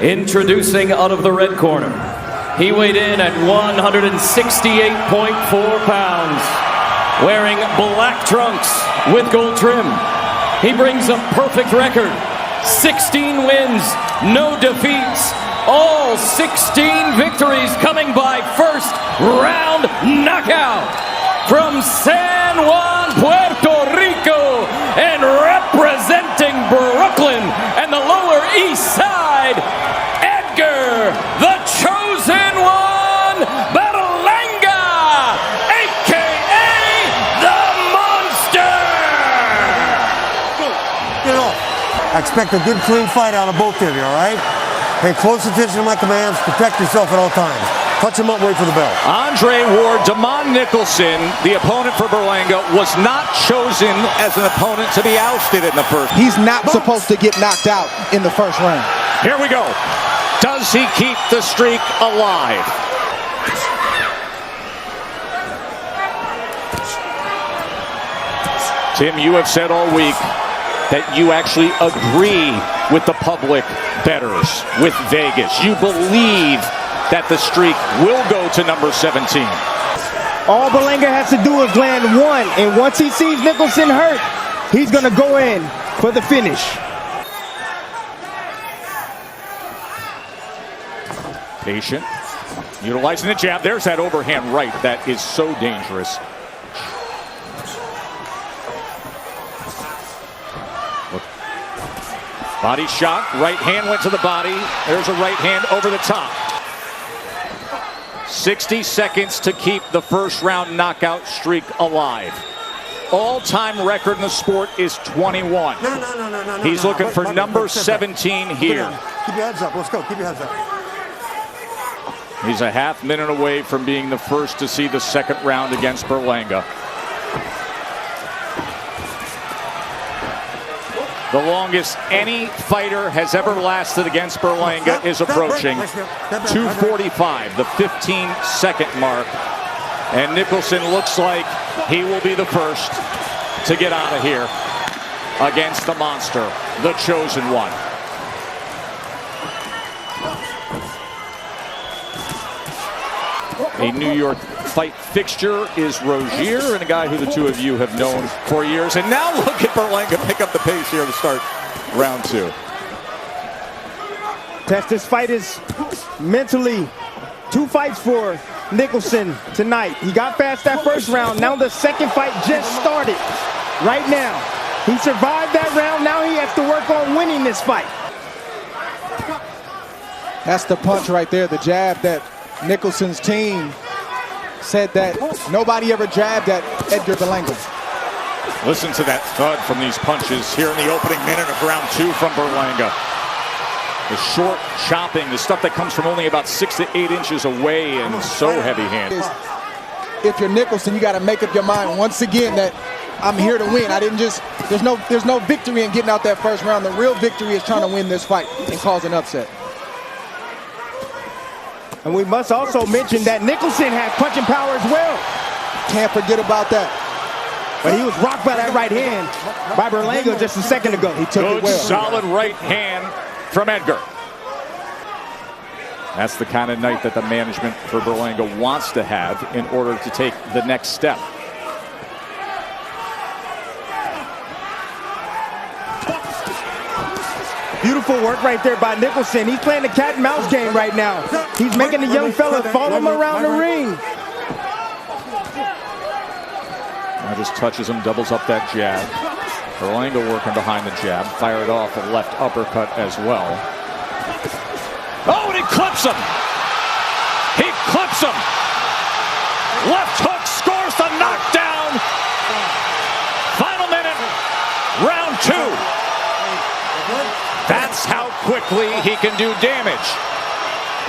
Introducing out of the red corner, he weighed in at 168.4 pounds, wearing black trunks with gold trim. He brings a perfect record, 16 wins, no defeats, all 16 victories coming by first round knockout. From San Juan, Puerto Rico, and representing Brooklyn and the Lower East Side, Edgar, the chosen one, Berlanga, a.k.a. the Monster! Get off. I expect a good, clean fight out of both of you, all right? Pay close attention to my commands. Protect yourself at all times. Touch him up, wait for the bell. Andre Ward, Nicholson, the opponent for Berlanga, was not chosen as an opponent to be ousted in the first. He's not supposed to get knocked out in the first round. Here we go. Does he keep the streak alive? Tim, you have said all week that you actually agree with the public bettors, with Vegas. You believe that the streak will go to number 17. All Berlanga has to do is land one, and once he sees Nicholson hurt, he's going to go in for the finish. Patient, utilizing the jab. There's that overhand right that is so dangerous. Body shot, right hand went to the body. There's a right hand over the top. 60 seconds to keep the first round knockout streak alive. All-time record in the sport is 21. No. He's looking for number 17 here. Keep your heads up. Let's go. Keep your heads up. He's a half minute away from being the first to see the second round against Berlanga. The longest any fighter has ever lasted against Berlanga is approaching 2:45, the 15-second mark. And Nicholson looks like he will be the first to get out of here against the Monster, the chosen one. A New York fight fixture is Rozier, and a guy who the two of you have known for years. And now look at Berlanga pick up the pace here to start round two. Test, this fight is mentally 2 fights for Nicholson tonight. He got past that first round. Now the second fight just started right now. He survived that round. Now he has to work on winning this fight. That's the punch right there, the jab that Nicholson's team said that nobody ever jabbed at Edgar Berlanga. Listen to that thud from these punches here in the opening minute of round two from Berlanga. The short chopping, the stuff that comes from only about 6 to 8 inches away, and so heavy-handed. If you're Nicholson, you got to make up your mind once again that I'm here to win. I didn't just, there's no victory in getting out that first round. The real victory is trying to win this fight and cause an upset. And we must also mention that Nicholson has punching power as well. Can't forget about that. But he was rocked by that right hand by Berlanga just a second ago. He took it well. Solid right hand from Edgar. That's the kind of night that the management for Berlanga wants to have in order to take the next step. Beautiful work right there by Nicholson. He's playing the cat and mouse game right now. He's making the young fella follow him around the ring. Now just touches him, doubles up that jab. Berlanga working behind the jab, fired off a left uppercut as well. Oh, and he clips him! He clips him! Left hook scores the knockdown! Final minute, round two. That's how quickly he can do damage.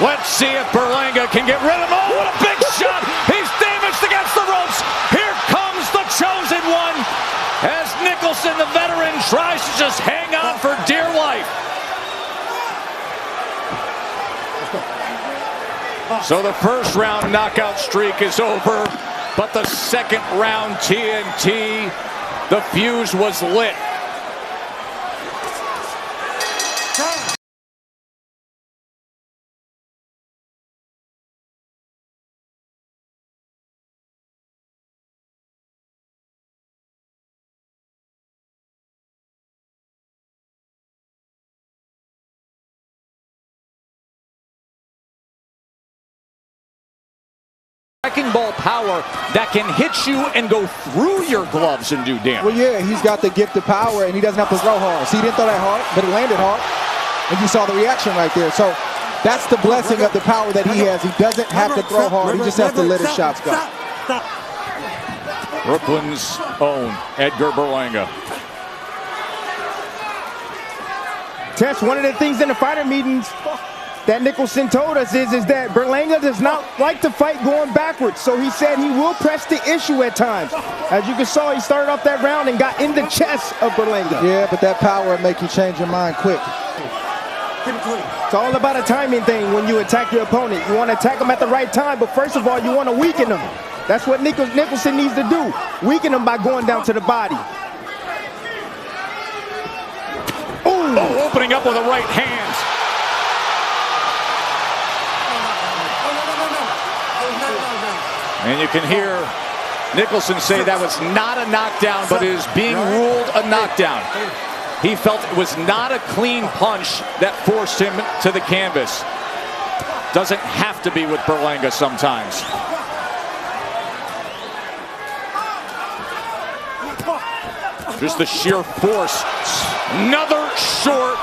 Let's see if Berlanga can get rid of him. Oh, what a big shot! He's damaged against the ropes. Here comes the chosen one as Nicholson, the veteran, tries to just hang on for dear life. So the first round knockout streak is over, but the second round TNT, the fuse was lit. Wrecking ball power that can hit you and go through your gloves and do damage. Well, yeah, he's got the gift of power, and he doesn't have to throw hard. See, he didn't throw that hard, but it landed hard. And you saw the reaction right there. So that's the blessing of the power that he has. He doesn't have to throw hard. He just has to let his shots go. Brooklyn's own Edgar Berlanga. Tess, one of the things in the fighter meetings that Nicholson told us is that Berlanga does not like to fight going backwards. So he said he will press the issue at times. As you can saw, he started off that round and got in the chest of Berlanga. Yeah, but that power will make you change your mind quick. It's all about a timing thing when you attack your opponent. You want to attack him at the right time, but first of all, you want to weaken him. That's what Nicholson needs to do. Weaken him by going down to the body. Oh, opening up with a right hand. And you can hear Nicholson say that was not a knockdown, but is being ruled a knockdown. He felt it was not a clean punch that forced him to the canvas. Doesn't have to be with Berlanga sometimes. Just the sheer force. Another short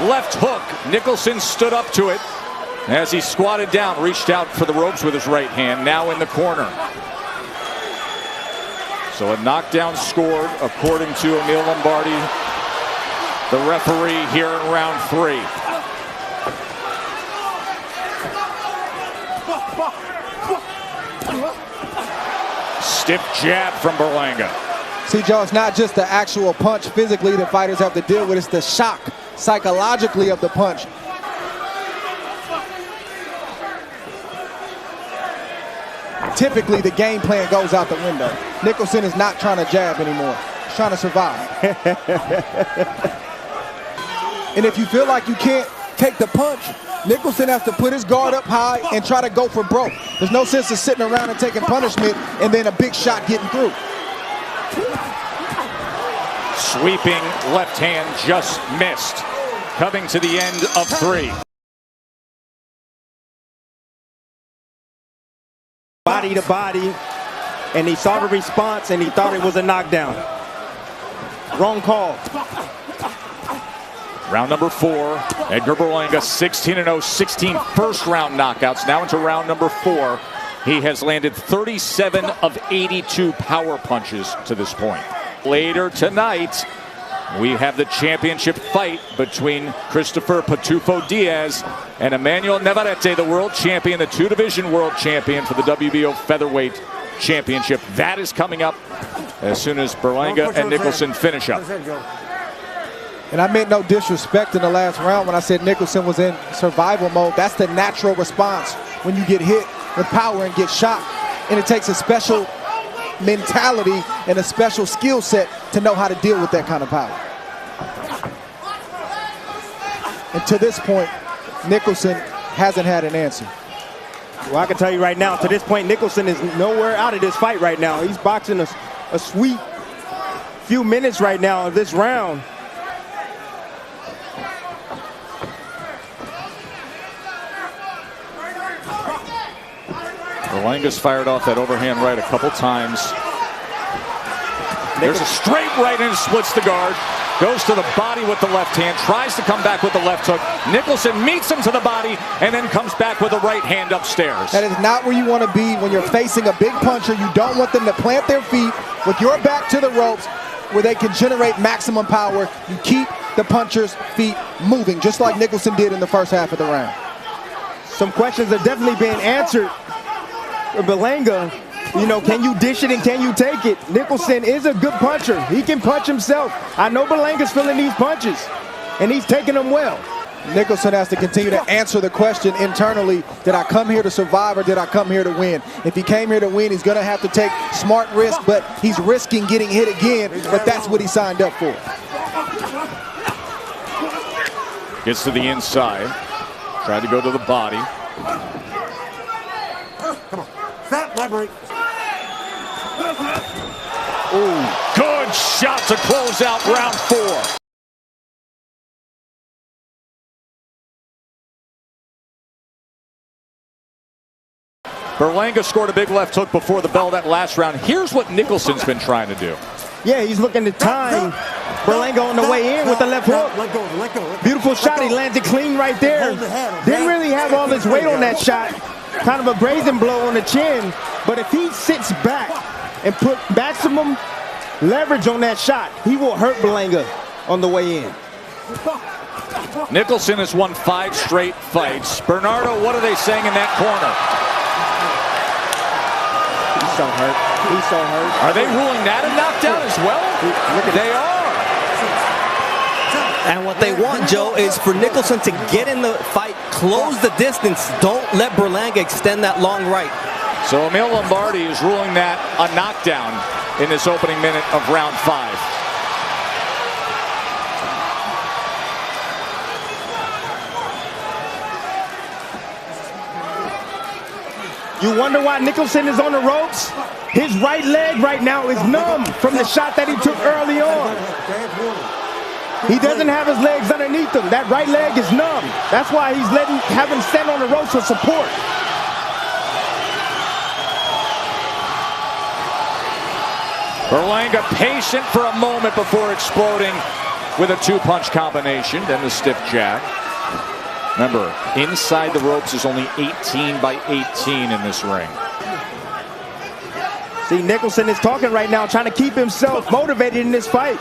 left hook. Nicholson stood up to it as he squatted down, reached out for the ropes with his right hand, now in the corner. So a knockdown scored according to Emil Lombardi, the referee here in round 3. Stiff jab from Berlanga. See, Joe, it's not just the actual punch physically the fighters have to deal with. It's the shock psychologically of the punch. Typically, the game plan goes out the window. Nicholson is not trying to jab anymore. He's trying to survive. And if you feel like you can't take the punch, Nicholson has to put his guard up high and try to go for broke. There's no sense of sitting around and taking punishment and then a big shot getting through. Sweeping left hand just missed. Coming to the end of 3. Body to body, and he saw the response and he thought it was a knockdown. Wrong call. Round number 4, Edgar Berlanga 16-0, 16 first round knockouts. Now into round number 4. He has landed 37 of 82 power punches to this point. Later tonight, we have the championship fight between Christopher Pitufo Diaz and Emmanuel Navarrete, the world champion, the 2-division world champion for the WBO featherweight championship. That is coming up as soon as Berlanga and Nicholson finish up. And I meant no disrespect in the last round when I said Nicholson was in survival mode. That's the natural response when you get hit with power and get shot. And it takes a special mentality and a special skill set to know how to deal with that kind of power. And to this point, Nicholson hasn't had an answer. Well, I can tell you right now, to this point, Nicholson is nowhere out of this fight right now. He's boxing a sweet few minutes right now of this round. Berlanga's fired off that overhand right a couple times. There's a straight right and splits the guard. Goes to the body with the left hand, tries to come back with the left hook. Nicholson meets him to the body and then comes back with a right hand upstairs. That is not where you want to be when you're facing a big puncher. You don't want them to plant their feet with your back to the ropes where they can generate maximum power. You keep the puncher's feet moving, just like Nicholson did in the first half of the round. Some questions are definitely being answered. Berlanga, you know, can you dish it and can you take it? Nicholson is a good puncher. He can punch himself. I know Berlanga's feeling these punches, and he's taking them well. Nicholson has to continue to answer the question internally, did I come here to survive or did I come here to win? If he came here to win, he's going to have to take smart risks, but he's risking getting hit again, but that's what he signed up for. Gets to the inside. Tried to go to the body. Come on. Stop, library. Ooh, good shot to close out round 4. Berlanga scored a big left hook before the bell that last round. Here's what Nicholson's been trying to do. Yeah, he's looking to time Berlanga on the way in with the left hook. Let go. Beautiful shot. He landed clean right there. Hold the head, okay? Didn't really have all his weight on that shot. Kind of a brazen blow on the chin. But if he sits back and put maximum leverage on that shot, he will hurt Berlanga on the way in. Nicholson has won 5 straight fights. Bernardo, what are they saying in that corner? He's so hurt. He's so hurt. Are they ruling that a knockdown as well? They are. And what they want, Joe, is for Nicholson to get in the fight, close the distance. Don't let Berlanga extend that long right. So Emil Lombardi is ruling that a knockdown in this opening minute of round 5. You wonder why Nicholson is on the ropes? His right leg right now is numb from the shot that he took early on. He doesn't have his legs underneath him. That right leg is numb. That's why he's having him stand on the ropes for support. Berlanga patient for a moment before exploding with a 2-punch combination, then the stiff jab. Remember, inside the ropes is only 18 by 18 in this ring. See, Nicholson is talking right now, trying to keep himself motivated in this fight.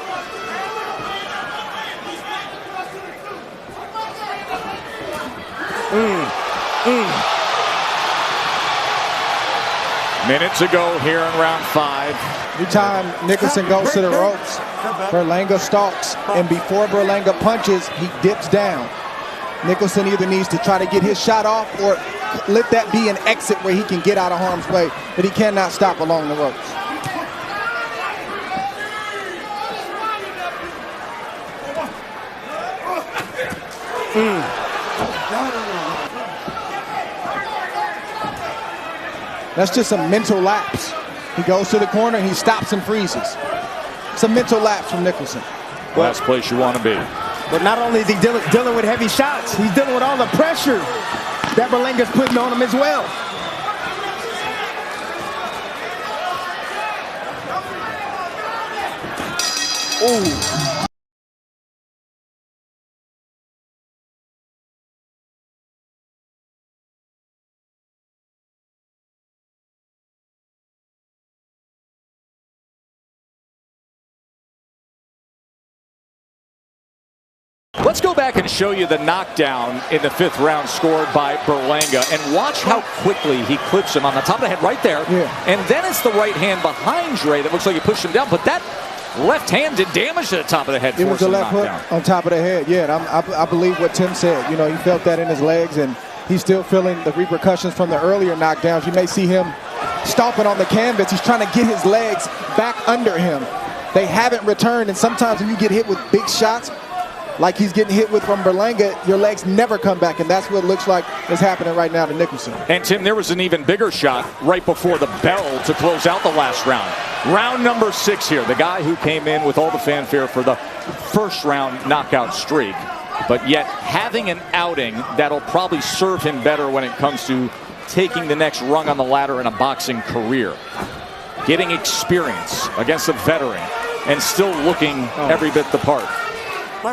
Minutes ago here in round 5. Every time Nicholson goes to the ropes, Berlanga stalks, and before Berlanga punches, he dips down. Nicholson either needs to try to get his shot off or let that be an exit where he can get out of harm's way, but he cannot stop along the ropes. That's just a mental lapse. He goes to the corner and he stops and freezes. It's a mental lapse from Nicholson. Last place you want to be. But not only is he dealing with heavy shots, he's dealing with all the pressure that Berlanga's putting on him as well. Ooh. Let's go back and show you the knockdown in the 5th round scored by Berlanga, and watch how quickly he clips him on the top of the head right there. Yeah. And then it's the right hand behind Dre that looks like he pushed him down, but that left hand did damage to the top of the head. It was a left hook on top of the head. Yeah, and I believe what Tim said. You know, he felt that in his legs, and he's still feeling the repercussions from the earlier knockdowns. You may see him stomping on the canvas. He's trying to get his legs back under him. They haven't returned, and sometimes when you get hit with big shots, like he's getting hit with from Berlanga, your legs never come back, and that's what it looks like is happening right now to Nicholson. And Tim, there was an even bigger shot right before the bell to close out the last round. Round number 6 here. The guy who came in with all the fanfare for the 1st round knockout streak, but yet having an outing that'll probably serve him better when it comes to taking the next rung on the ladder in a boxing career. Getting experience against a veteran and still looking every bit the part.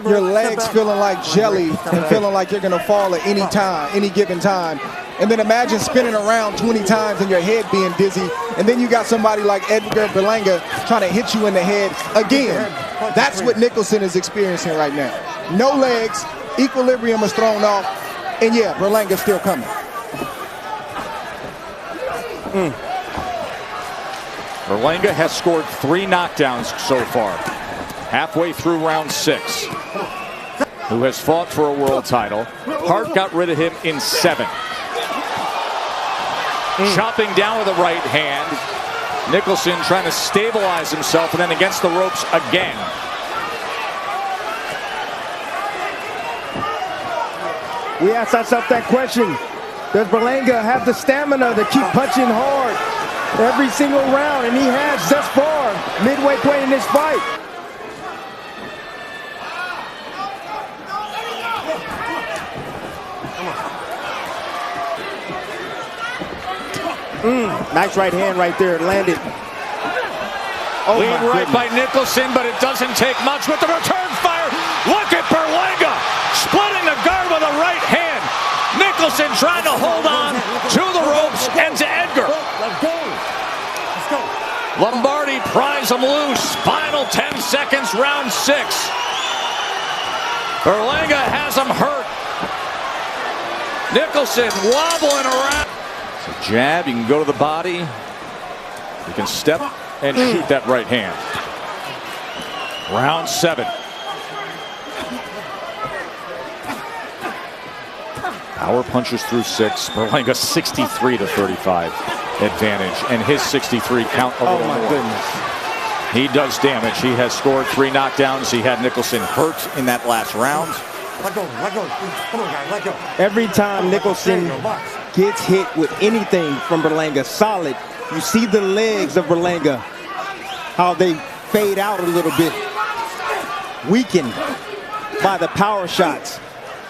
Your legs feeling like jelly and feeling like you're going to fall at any given time. And then imagine spinning around 20 times and your head being dizzy. And then you got somebody like Edgar Berlanga trying to hit you in the head again. That's what Nicholson is experiencing right now. No legs, equilibrium is thrown off, and yeah, Berlanga's still coming. Berlanga has scored 3 knockdowns so far. Halfway through round 6. Who has fought for a world title. Hart got rid of him in 7. Chopping down with the right hand. Nicholson trying to stabilize himself, and then against the ropes again. We asked ourselves that question. Does Berlanga have the stamina to keep punching hard every single round? And he has thus far, midway point in this fight. Nice right hand right there. Landed. Oh, lead right by Nicholson, but it doesn't take much with the return fire. Look at Berlanga splitting the guard with a right hand. Nicholson trying to hold on to the ropes and to Edgar. Let's go. Let's go. Lombardi pries him loose. Final 10 seconds, round 6. Berlanga has him hurt. Nicholson wobbling around. So jab, you can go to the body. You can step and shoot that right hand. Round 7. Power punches through 6. Berlanga 63 to 35 advantage, and his 63 count a little Oh my more. goodness. He does damage. He has scored 3 knockdowns. He had Nicholson hurt in that last round. Let go. Let go. Come on, guys. Let go. Every time Nicholson gets hit with anything from Berlanga, solid, you see the legs of Berlanga, how they fade out a little bit, weakened by the power shots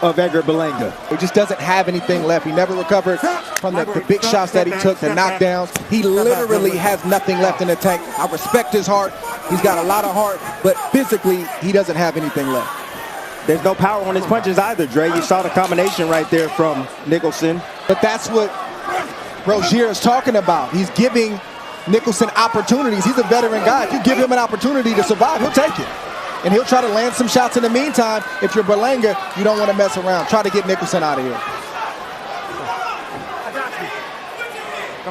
of Edgar Berlanga. He just doesn't have anything left. He never recovered from the big shots that he took, the knockdowns. He literally has nothing left in the tank. I respect his heart. He's got a lot of heart, but physically, he doesn't have anything left. There's no power on his punches either, Dre. You saw the combination right there from Nicholson. But that's what Rozier is talking about. He's giving Nicholson opportunities. He's a veteran guy. If you give him an opportunity to survive, he'll take it. And he'll try to land some shots in the meantime. If you're Berlanga, you don't want to mess around. Try to get Nicholson out of here.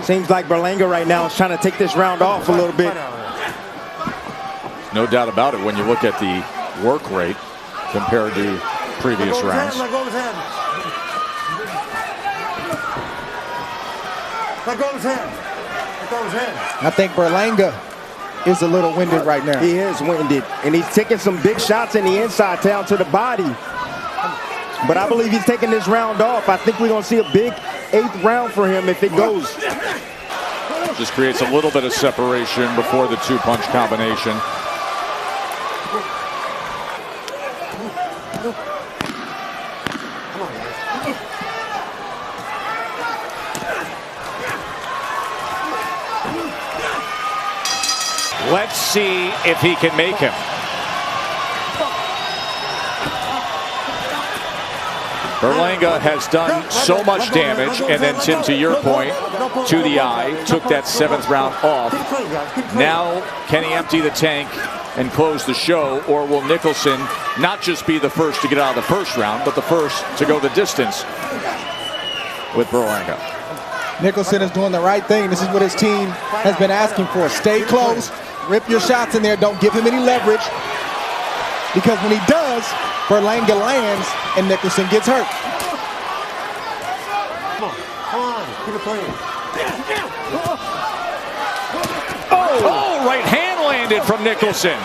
Seems like Berlanga right now is trying to take this round off a little bit. No doubt about it when you look at the work rate compared to previous rounds. Let go of his hand. Let go of his hand. Let go of his hand. I think Berlanga is a little winded right now. He is winded, and he's taking some big shots in the inside down to the body. But I believe he's taking this round off. I think we're going to see a big 8th round for him if it goes. Just creates a little bit of separation before the 2-punch combination. Let's see if he can make him. Berlanga has done so much damage, and then Tim, to your point, to the eye, took that 7th round off. Now, can he empty the tank and close the show, or will Nicholson not just be the first to get out of the first round, but the first to go the distance with Berlanga? Nicholson is doing the right thing. This is what his team has been asking for. Stay close, rip your shots in there, don't give him any leverage. Because when he does, Berlanga lands and Nicholson gets hurt. Come on. Keep it clean. Oh, right hand landed from Nicholson.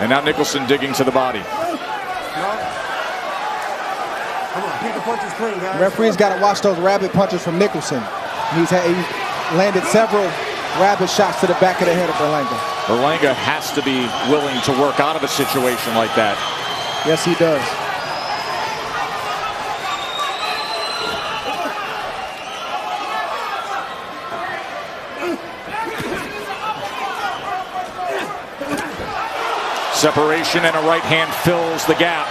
And now Nicholson digging to the body. Come on. Keep the punches clean, guys. Referee's got to watch those rabbit punches from Nicholson. He's landed several rabbit shots to the back of the head of Berlanga. Berlanga has to be willing to work out of a situation like that. Yes, he does. Separation, and a right hand fills the gap.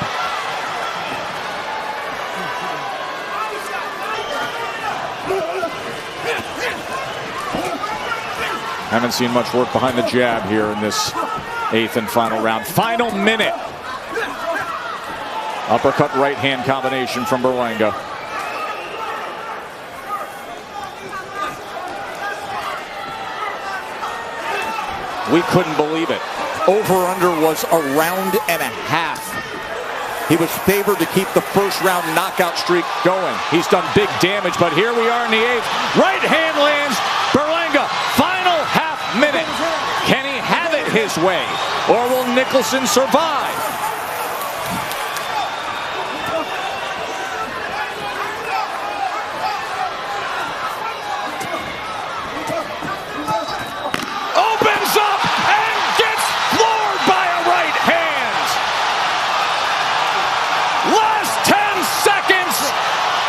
Haven't seen much work behind the jab here in this 8th and final round. Final minute. Uppercut right hand combination from Berlanga. We couldn't believe it. Over-under was a round and a half. He was favored to keep the first round knockout streak Going. He's done big damage, but here we are in the 8th. Right hand lands. Berlanga, final half minute. Can he have it his way, or will Nicholson survive? Opens up and gets floored by a right hand. Last 10 seconds,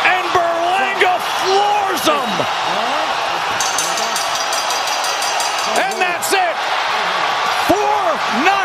and 9